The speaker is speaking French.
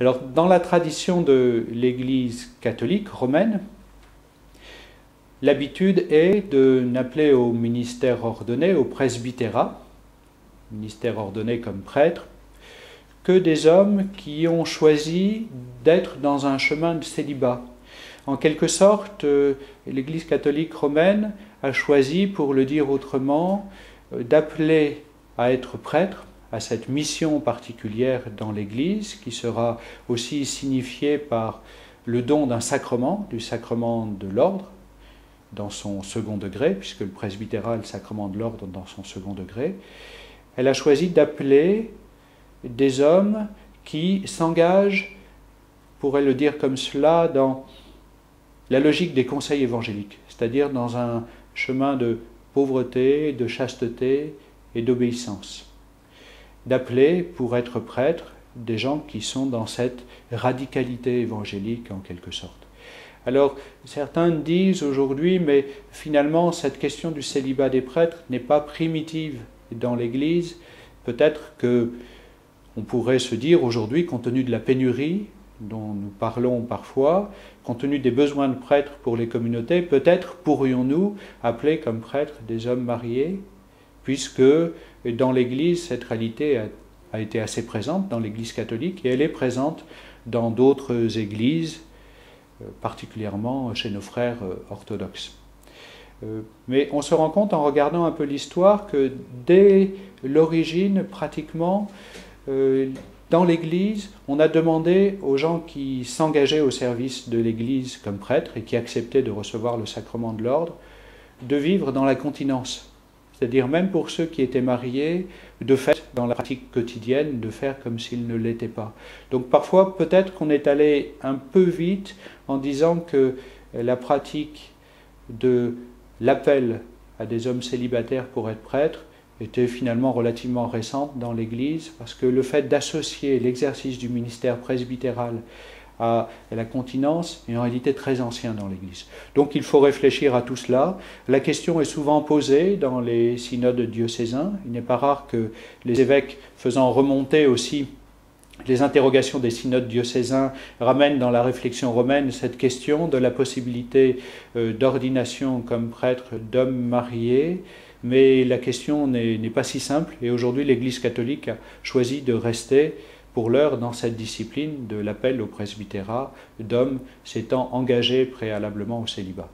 Alors, dans la tradition de l'Église catholique romaine, l'habitude est de n'appeler au ministère ordonné, au presbytérat, ministère ordonné comme prêtre, que des hommes qui ont choisi d'être dans un chemin de célibat. En quelque sorte, l'Église catholique romaine a choisi, pour le dire autrement, d'appeler à être prêtre, à cette mission particulière dans l'Église, qui sera aussi signifiée par le don d'un sacrement, du sacrement de l'ordre, dans son second degré, puisque le presbytérat est le sacrement de l'ordre dans son second degré. Elle a choisi d'appeler des hommes qui s'engagent, on pourrait le dire comme cela, dans la logique des conseils évangéliques, c'est-à-dire dans un chemin de pauvreté, de chasteté et d'obéissance. D'appeler, pour être prêtre, des gens qui sont dans cette radicalité évangélique en quelque sorte. Alors, certains disent aujourd'hui, mais finalement, cette question du célibat des prêtres n'est pas primitive dans l'Église. Peut-être que on pourrait se dire aujourd'hui, compte tenu de la pénurie dont nous parlons parfois, compte tenu des besoins de prêtres pour les communautés, peut-être pourrions-nous appeler comme prêtres des hommes mariés, puisque dans l'Église, cette réalité a été assez présente dans l'Église catholique, et elle est présente dans d'autres églises, particulièrement chez nos frères orthodoxes. Mais on se rend compte en regardant un peu l'histoire que dès l'origine, pratiquement, dans l'Église, on a demandé aux gens qui s'engageaient au service de l'Église comme prêtres et qui acceptaient de recevoir le sacrement de l'ordre, de vivre dans la continence. C'est-à-dire même pour ceux qui étaient mariés, de fait, dans la pratique quotidienne, de faire comme s'ils ne l'étaient pas. Donc parfois, peut-être qu'on est allé un peu vite en disant que la pratique de l'appel à des hommes célibataires pour être prêtres était finalement relativement récente dans l'Église, parce que le fait d'associer l'exercice du ministère presbytéral à la continence est en réalité très ancien dans l'Église. Donc il faut réfléchir à tout cela. La question est souvent posée dans les synodes diocésains. Il n'est pas rare que les évêques, faisant remonter aussi les interrogations des synodes diocésains, ramènent dans la réflexion romaine cette question de la possibilité d'ordination comme prêtre d'hommes mariés. Mais la question n'est pas si simple, et aujourd'hui l'Église catholique a choisi de rester pour l'heure dans cette discipline de l'appel au presbytérat d'hommes s'étant engagés préalablement au célibat.